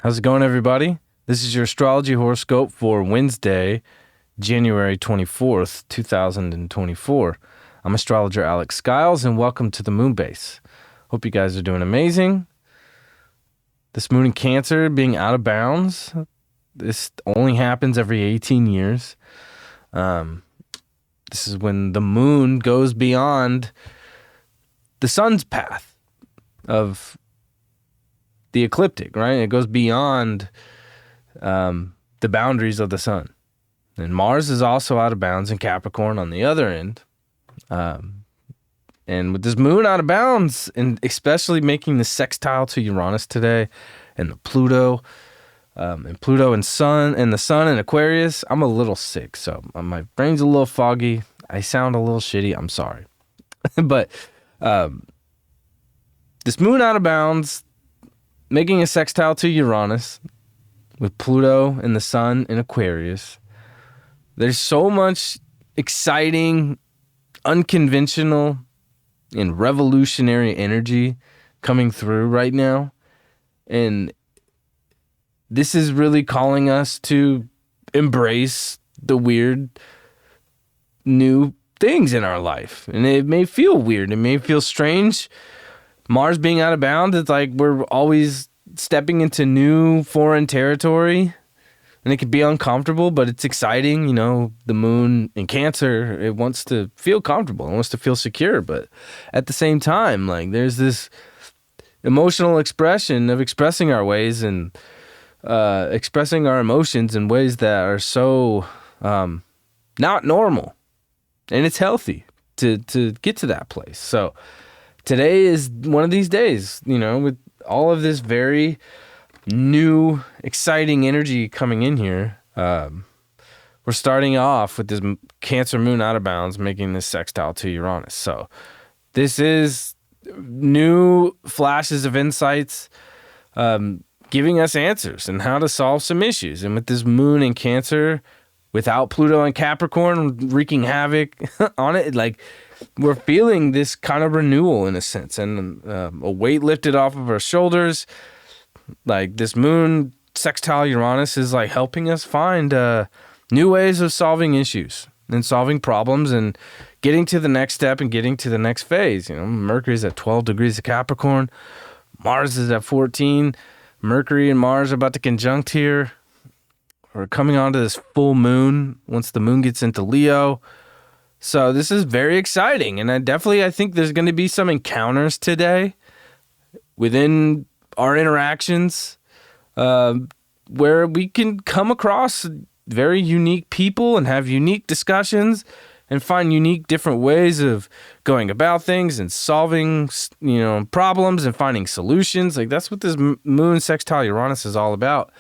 How's it going, everybody? This is your Astrology Horoscope for Wednesday, January 24th, 2024. I'm astrologer Alex Skyles, and welcome to the Moon Base. Hope you guys are doing amazing. This moon in Cancer being out of bounds, this only happens every 18 years. This is when the moon goes beyond the sun's path of the ecliptic, right? It goes beyond the boundaries of the sun. And Mars is also out of bounds in Capricorn on the other end. And with this moon out of bounds, and especially making the sextile to Uranus today, and the Pluto and Sun, and the Sun in Aquarius, I'm a little sick, so my brain's a little foggy. I sound a little shitty. I'm sorry. But this moon out of bounds, making a sextile to Uranus with Pluto and the Sun in Aquarius. There's so much exciting, unconventional, and revolutionary energy coming through right now. And this is really calling us to embrace the weird new things in our life. And it may feel weird. It may feel strange. Mars being out of bounds, it's like we're always stepping into new foreign territory, and it can be uncomfortable, but it's exciting. You know, the moon in Cancer, it wants to feel comfortable. It wants to feel secure, but at the same time, like there's this emotional expression of expressing our ways and expressing our emotions in ways that are so not normal, and it's healthy to get to that place. So today is one of these days, you know, with all of this very new, exciting energy coming in here. We're starting off with this Cancer moon out of bounds, making this sextile to Uranus. So this is new flashes of insights, giving us answers and how to solve some issues. And with this moon in Cancer, without Pluto and Capricorn wreaking havoc on it, like, we're feeling this kind of renewal in a sense, and a weight lifted off of our shoulders. Like this moon sextile Uranus is like helping us find new ways of solving issues and solving problems and getting to the next step and getting to the next phase. You know, Mercury's at 12 degrees of Capricorn. Mars is at 14. Mercury and Mars are about to conjunct here. We're coming onto this full moon once the moon gets into Leo. So this is very exciting, and I think there's going to be some encounters today within our interactions where we can come across very unique people and have unique discussions and find unique different ways of going about things and solving, you know, problems and finding solutions. Like that's what this moon sextile Uranus is all about,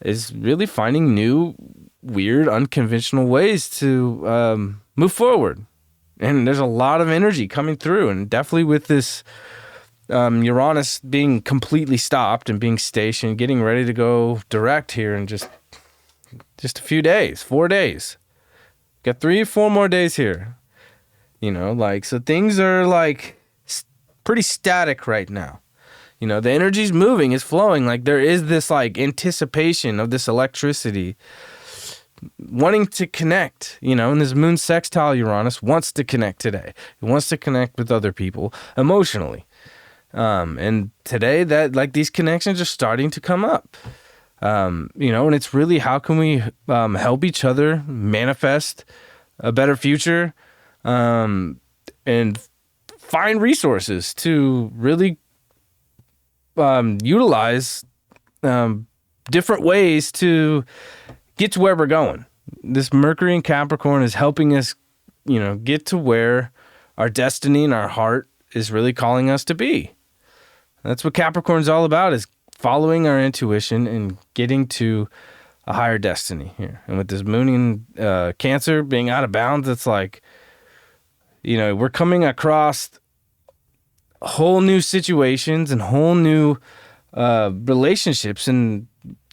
is really finding new, weird, unconventional ways to move forward. And there's a lot of energy coming through, and definitely with this Uranus being completely stopped and being stationed, getting ready to go direct here in just a few days, 4 days. Got 3 or 4 more days here. You know, like, so things are like pretty static right now. You know, the energy's moving, it's flowing. Like there is this like anticipation of this electricity wanting to connect, you know, and this moon sextile Uranus wants to connect today. It wants to connect with other people emotionally. And today that like these connections are starting to come up. You know, and it's really how can we help each other manifest a better future and find resources to really utilize different ways to get to where we're going. This Mercury in Capricorn is helping us, you know, get to where our destiny and our heart is really calling us to be. That's what Capricorn's all about, is following our intuition and getting to a higher destiny here. And with this moon in Cancer being out of bounds, it's like, you know, we're coming across whole new situations and whole new relationships and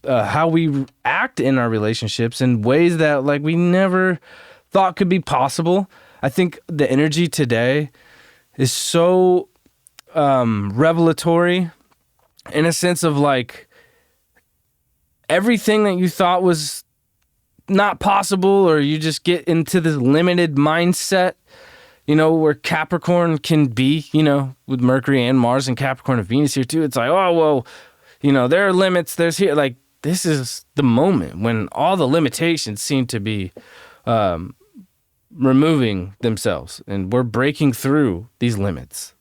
how we act in our relationships in ways that like we never thought could be possible. I think the energy today is so revelatory in a sense of like everything that you thought was not possible, or you just get into this limited mindset, where Capricorn can be, with Mercury and Mars and Capricorn and Venus here too. It's like, oh, well, there are limits. There's here, like, this is the moment when all the limitations seem to be removing themselves, and we're breaking through these limits.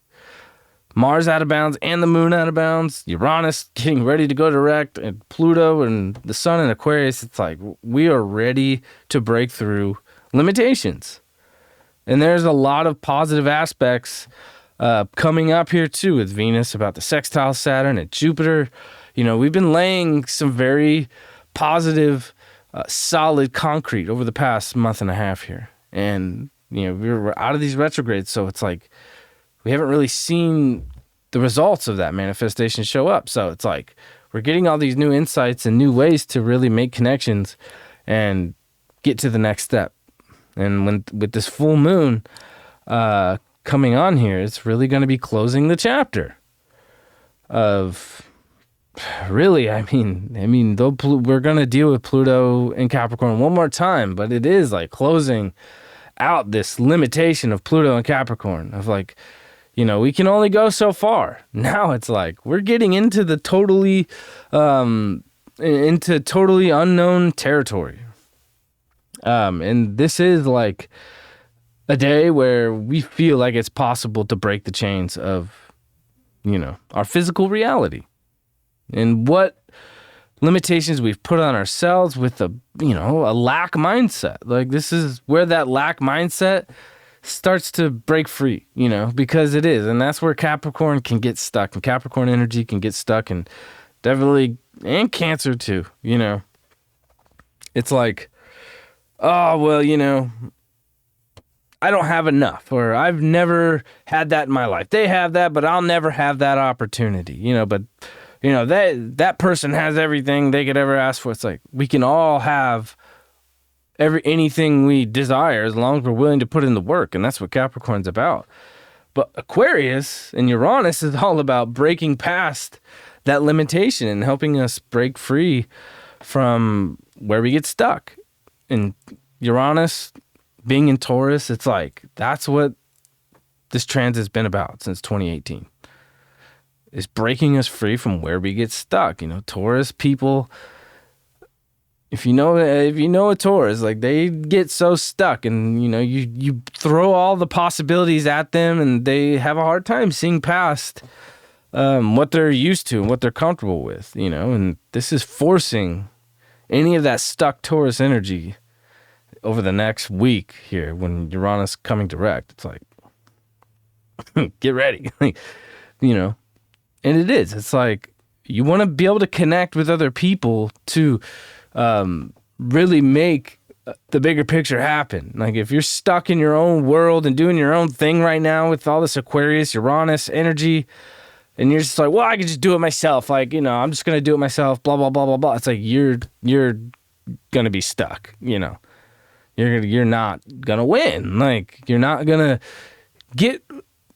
Mars out of bounds and the moon out of bounds, Uranus getting ready to go direct, and Pluto and the sun in Aquarius. It's like we are ready to break through limitations. And there's a lot of positive aspects coming up here too, with Venus about the sextile Saturn and Jupiter. We've been laying some very positive, solid concrete over the past month and a half here. And, we're out of these retrogrades, so it's like we haven't really seen the results of that manifestation show up. So it's like we're getting all these new insights and new ways to really make connections and get to the next step. And with this full moon coming on here, it's really going to be closing the chapter of really, though we're going to deal with Pluto and Capricorn one more time, but it is like closing out this limitation of Pluto and Capricorn of like, we can only go so far. Now it's like we're getting into the totally unknown territory. And this is like a day where we feel like it's possible to break the chains of, our physical reality and what limitations we've put on ourselves with a lack mindset. Like, this is where that lack mindset starts to break free, because it is. And that's where Capricorn can get stuck, and Capricorn energy can get stuck, and definitely, and Cancer too, It's like, oh, well, I don't have enough, or I've never had that in my life. They have that, but I'll never have that opportunity, but that person has everything they could ever ask for. It's like we can all have anything we desire as long as we're willing to put in the work, and that's what Capricorn's about. But Aquarius and Uranus is all about breaking past that limitation and helping us break free from where we get stuck. And Uranus being in Taurus, it's like that's what this transit's been about since 2018. Is breaking us free from where we get stuck. Taurus people, if you know a Taurus, like they get so stuck, and you throw all the possibilities at them, and they have a hard time seeing past what they're used to and what they're comfortable with. And this is forcing any of that stuck Taurus energy over the next week here when Uranus coming direct. It's like get ready, And it is. It's like you want to be able to connect with other people to really make the bigger picture happen. Like if you're stuck in your own world and doing your own thing right now with all this Aquarius, Uranus energy, and you're just like, well, I can just do it myself. Like, I'm just going to do it myself, blah, blah, blah, blah, blah. It's like you're going to be stuck, You're not going to win. Like you're not going to get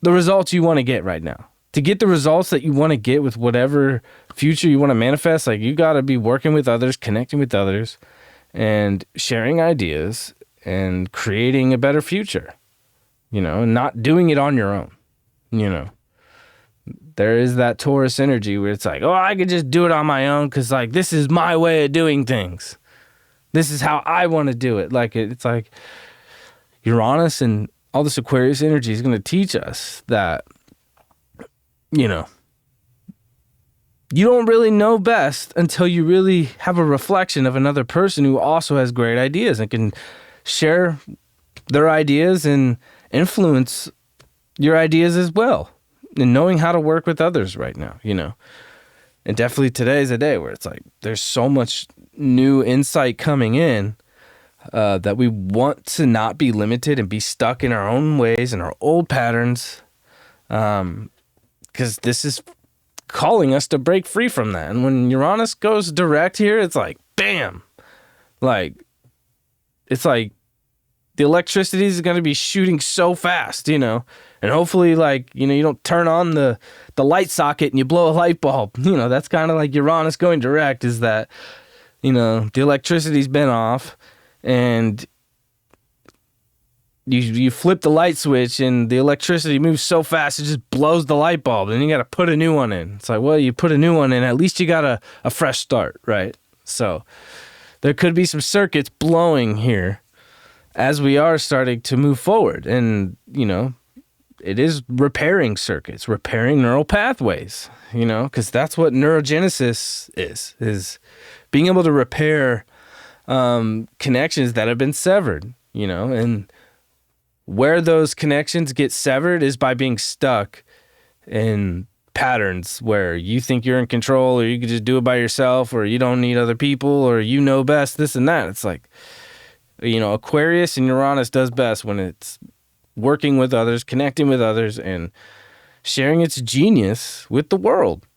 the results you want to get right now. To get the results that you want to get with whatever future you want to manifest, like you got to be working with others, connecting with others, and sharing ideas and creating a better future, and not doing it on your own, There is that Taurus energy where it's like, oh, I could just do it on my own because, like, this is my way of doing things. This is how I want to do it. Like, it's like Uranus and all this Aquarius energy is going to teach us that, you don't really know best until you really have a reflection of another person who also has great ideas and can share their ideas and influence your ideas as well. And knowing how to work with others right now, And definitely today is a day where it's like there's so much new insight coming in that we want to not be limited and be stuck in our own ways and our old patterns. Because this is calling us to break free from that. And when Uranus goes direct here, it's like, bam. Like, it's like the electricity is going to be shooting so fast, And hopefully, like, you don't turn on the light socket and you blow a light bulb. That's kind of like Uranus going direct, is that the electricity's been off, and you flip the light switch and the electricity moves so fast it just blows the light bulb, and you got to put a new one in. It's like, well, you put a new one in, at least you got a fresh start, right? So there could be some circuits blowing here as we are starting to move forward, and it is repairing circuits, repairing neural pathways, because that's what neurogenesis is being able to repair connections that have been severed, and where those connections get severed is by being stuck in patterns where you think you're in control, or you can just do it by yourself, or you don't need other people, or best, this and that. It's like, Aquarius and Uranus does best when it's working with others, connecting with others, and sharing its genius with the world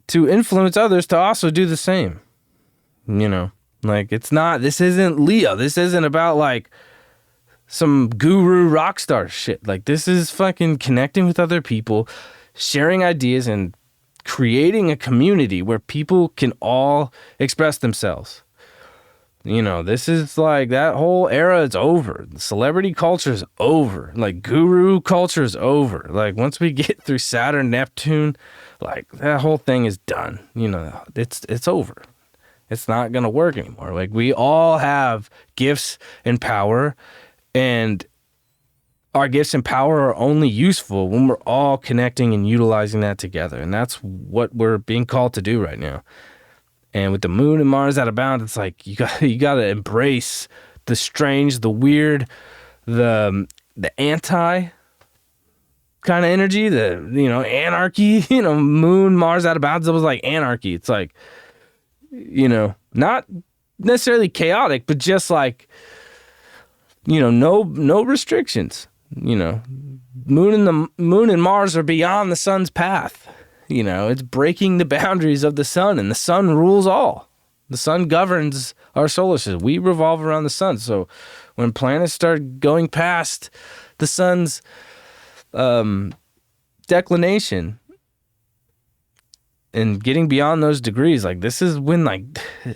to influence others to also do the same. This isn't Leo. This isn't about like some guru rock star shit. Like, this is fucking connecting with other people, sharing ideas, and creating a community where people can all express themselves. This is like, that whole era is over. The celebrity culture is over. Like, guru culture is over. Like, once we get through Saturn, Neptune, like, that whole thing is done. It's over. It's not going to work anymore. Like, we all have gifts and power, and our gifts and power are only useful when we're all connecting and utilizing that together. And that's what we're being called to do right now. And with the moon and Mars out of bounds, it's like you got to embrace the strange, the weird, the anti kind of energy, the anarchy. Moon, Mars out of bounds, it was like anarchy. It's like, not necessarily chaotic, but just like, no restrictions. Moon and Mars are beyond the sun's path. It's breaking the boundaries of the sun, and the sun rules all. The sun governs our solar system. We revolve around the sun. So when planets start going past the sun's declination and getting beyond those degrees, like, this is when, like,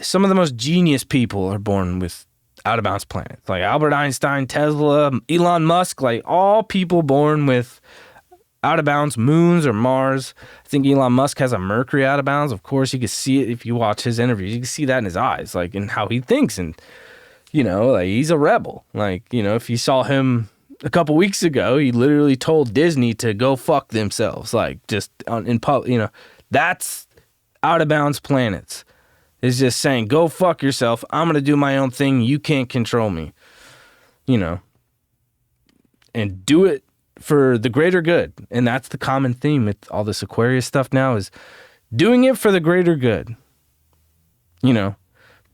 some of the most genius people are born with out of bounds planets. Like Albert Einstein, Tesla, Elon Musk, like, all people born with out of bounds moons or Mars. I think Elon Musk has a Mercury out of bounds. Of course, you can see it if you watch his interviews. You can see that in his eyes, like, in how he thinks. And, like, he's a rebel. Like, if you saw him a couple weeks ago, he literally told Disney to go fuck themselves. Like, just in public, that's out of bounds planets. It's just saying, go fuck yourself. I'm going to do my own thing. You can't control me, and do it for the greater good. And that's the common theme with all this Aquarius stuff now, is doing it for the greater good.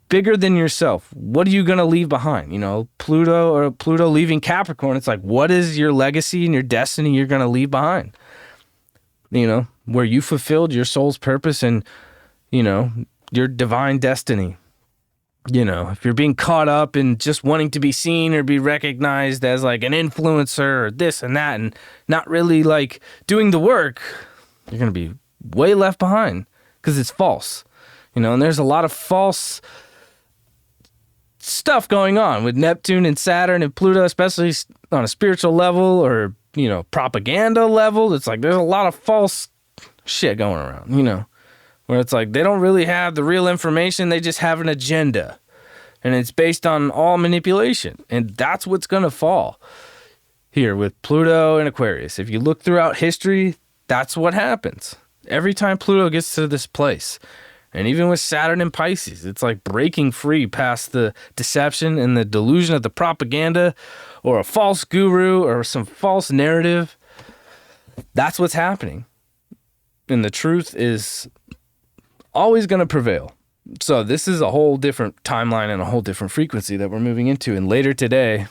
Bigger than yourself. What are you going to leave behind? Pluto leaving Capricorn. It's like, what is your legacy and your destiny you're going to leave behind? Where you fulfilled your soul's purpose and, your divine destiny. If you're being caught up in just wanting to be seen or be recognized as like an influencer or this and that, and not really like doing the work, you're going to be way left behind because it's false. And there's a lot of false stuff going on with Neptune and Saturn and Pluto, especially on a spiritual level or, propaganda level. It's like there's a lot of false shit going around, where it's like they don't really have the real information. They just have an agenda, and it's based on all manipulation. And that's what's going to fall here with Pluto and Aquarius. If you look throughout history, that's what happens. Every time Pluto gets to this place, and even with Saturn and Pisces, it's like breaking free past the deception and the delusion of the propaganda or a false guru or some false narrative. That's what's happening. And the truth is always going to prevail. So this is a whole different timeline and a whole different frequency that we're moving into. And later today,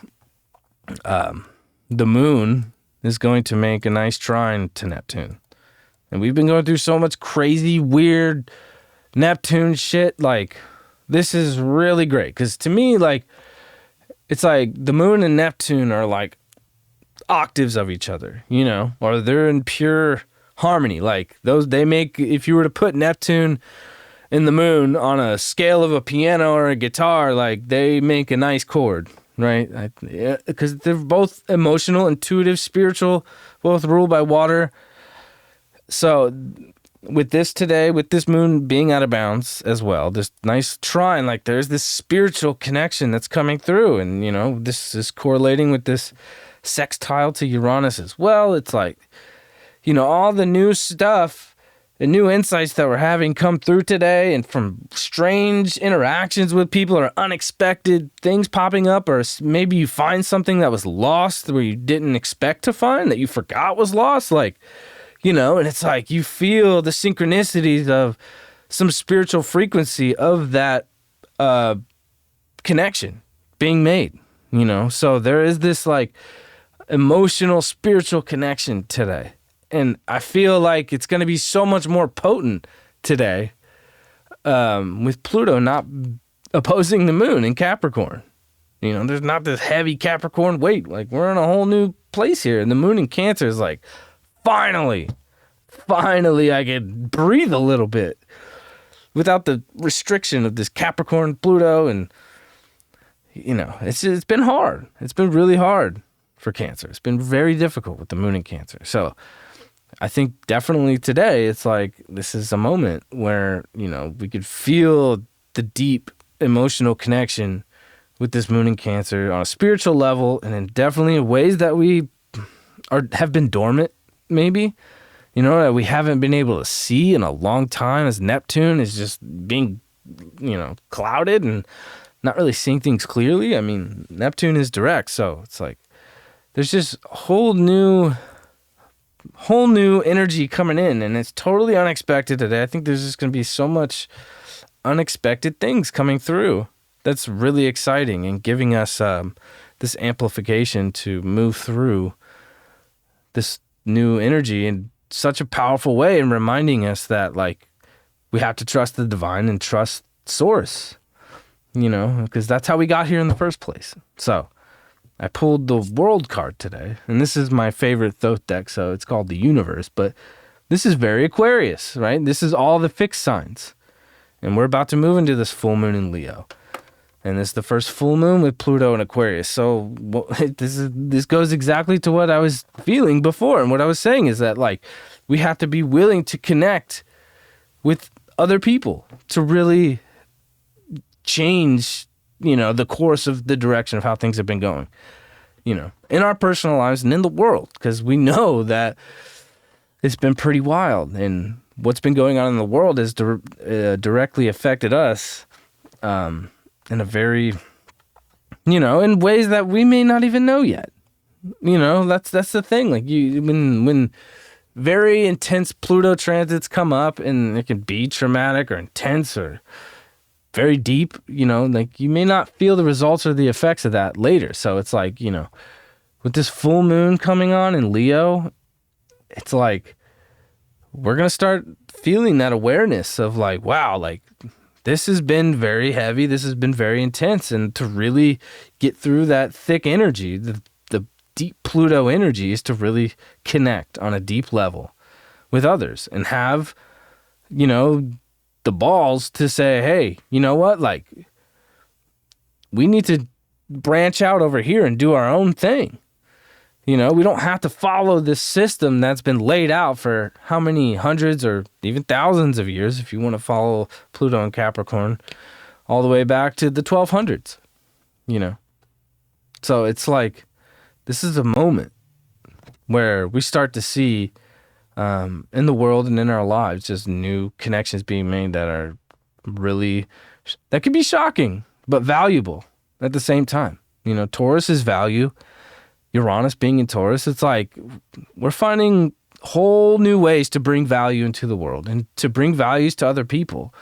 the moon is going to make a nice trine to Neptune. And we've been going through so much crazy, weird Neptune shit. Like, this is really great. Because to me, like, it's like the moon and Neptune are like octaves of each other, or they're in pure harmony. Like, those, they make, if you were to put Neptune and the moon on a scale of a piano or a guitar, like they make a nice chord, right? Because they're both emotional, intuitive, spiritual, both ruled by water. So with this today, with this moon being out of bounds as well, this nice trine, like there's this spiritual connection that's coming through. And, you know, this is correlating with this sextile to Uranus as well. It's like, you know, all the new stuff, the new insights that we're having come through today, and from strange interactions with people or unexpected things popping up, or maybe you find something that was lost where you didn't expect to find, that you forgot was lost, like, you know, and it's like you feel the synchronicities of some spiritual frequency of that connection being made, you know. So there is this like emotional, spiritual connection today. And I feel like it's going to be so much more potent today with Pluto not opposing the moon in Capricorn. You know, there's not this heavy Capricorn weight. Like, we're in a whole new place here. And the moon in Cancer is like, finally, I can breathe a little bit without the restriction of this Capricorn Pluto. And, you know, it's been hard. It's been really hard for Cancer. It's been very difficult with the moon in Cancer. So I think definitely today it's like this is a moment where, you know, we could feel the deep emotional connection with this moon in Cancer on a spiritual level, and in definitely in ways that we have been dormant, maybe, you know, that we haven't been able to see in a long time, as Neptune is just being, you know, clouded and not really seeing things clearly. I mean, Neptune is direct, so it's like there's just a whole new energy coming in, and it's totally unexpected today. I think there's just going to be so much unexpected things coming through that's really exciting and giving us this amplification to move through this new energy in such a powerful way, and reminding us that, like, we have to trust the divine and trust source, you know, because that's how we got here in the first place. So I pulled the World card today, and this is my favorite Thoth deck, so it's called the Universe, but this is very Aquarius, right? This is all the fixed signs, and we're about to move into this full moon in Leo, and this is the first full moon with Pluto in Aquarius. So this goes exactly to what I was feeling before, and what I was saying is that, like, we have to be willing to connect with other people to really change, you know, the course of the direction of how things have been going, you know, in our personal lives and in the world, because we know that it's been pretty wild, and what's been going on in the world has directly affected us in a very, you know, in ways that we may not even know yet. You know, that's the thing. Like, when very intense Pluto transits come up, and it can be traumatic or intense or very deep, you know, like, you may not feel the results or the effects of that later. So it's like, you know, with this full moon coming on in Leo, it's like we're going to start feeling that awareness of, like, wow, like, this has been very heavy, this has been very intense, and to really get through that thick energy, the deep Pluto energy, is to really connect on a deep level with others and have, you know, the balls to say, hey, you know what, like, we need to branch out over here and do our own thing. You know, we don't have to follow this system that's been laid out for how many hundreds or even thousands of years, if you want to follow Pluto and Capricorn, all the way back to the 1200s, you know. So it's like, this is a moment where we start to see in the world and in our lives just new connections being made that are really, that could be shocking, but valuable at the same time. You know, Taurus is value. Uranus being in Taurus, it's like we're finding whole new ways to bring value into the world and to bring values to other people,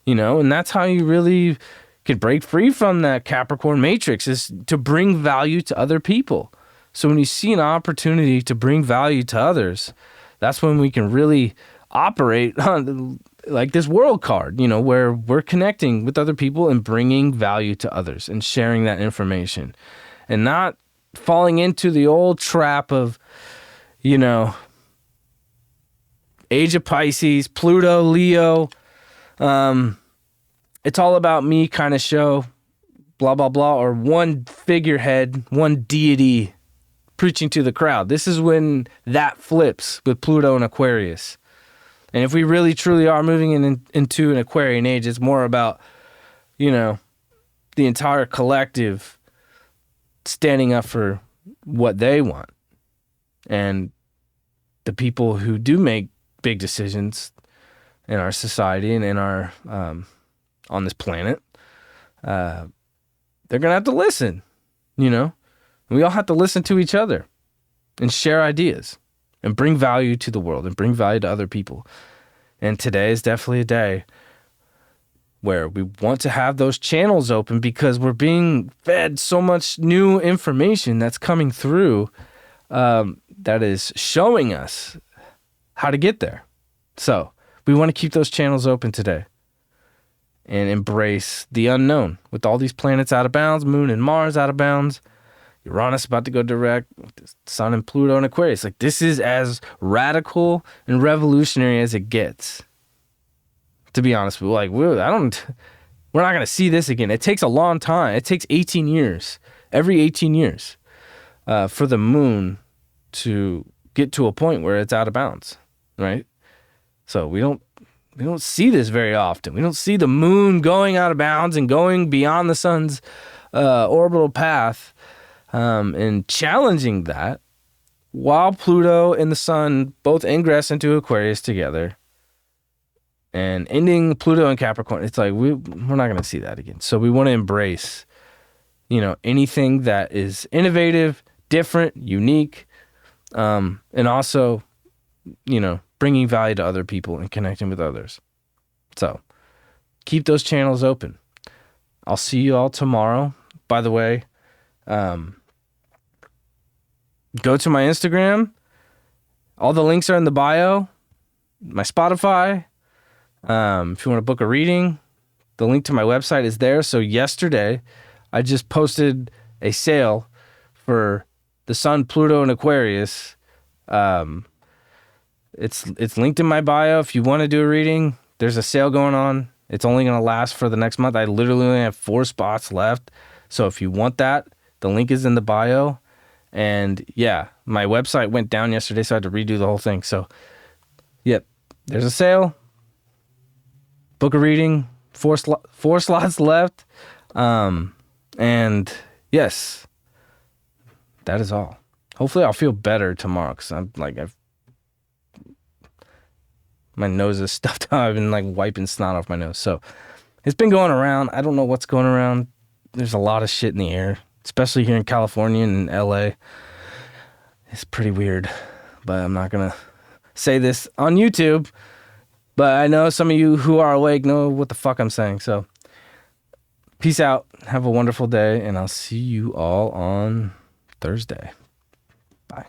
you know, and that's how you really could break free from that Capricorn matrix, is to bring value to other people. So when you see an opportunity to bring value to others, that's when we can really operate on, like, this World card, you know, where we're connecting with other people and bringing value to others and sharing that information, and not falling into the old trap of, you know, Age of Pisces, Pluto, Leo, It's all about me kind of show, blah, blah, blah, or one figurehead, one deity preaching to the crowd. This is when that flips with Pluto and Aquarius. And if we really truly are moving into an Aquarian age, it's more about, the entire collective standing up for what they want. And the people who do make big decisions in our society and in our on this planet, they're gonna have to listen. We all have to listen to each other and share ideas and bring value to the world and bring value to other people. And today is definitely a day where we want to have those channels open because we're being fed so much new information that's coming through that is showing us how to get there. So we want to keep those channels open today and embrace the unknown with all these planets out of bounds, Moon and Mars out of bounds, Uranus about to go direct, Sun and Pluto and Aquarius. Like, this is as radical and revolutionary as it gets. To be honest with you, we're not going to see this again. It takes a long time. It takes 18 years, every 18 years, for the moon to get to a point where it's out of bounds, right? So we don't see this very often. We don't see the moon going out of bounds and going beyond the sun's orbital path and challenging that while Pluto and the sun both ingress into Aquarius together and ending Pluto and Capricorn. It's like we're not going to see that again. So we want to embrace, anything that is innovative, different, unique, and also, bringing value to other people and connecting with others. So keep those channels open. I'll see you all tomorrow. By the way, go to my Instagram. All the links are in the bio. My Spotify. If you want to book a reading, the link to my website is there. So yesterday, I just posted a sale for the Sun, Pluto, and Aquarius. It's linked in my bio. If you want to do a reading, there's a sale going on. It's only going to last for the next month. I literally only have 4 spots left. So if you want that, the link is in the bio. And yeah, my website went down yesterday, so I had to redo the whole thing. So, yep, there's a sale. Book a reading. 4 slots left. And yes, that is all. Hopefully I'll feel better tomorrow because my nose is stuffed up. I've been wiping snot off my nose. So it's been going around. I don't know what's going around. There's a lot of shit in the air, especially here in California and LA. It's pretty weird, but I'm not going to say this on YouTube. But I know some of you who are awake know what the fuck I'm saying. So peace out. Have a wonderful day, and I'll see you all on Thursday. Bye.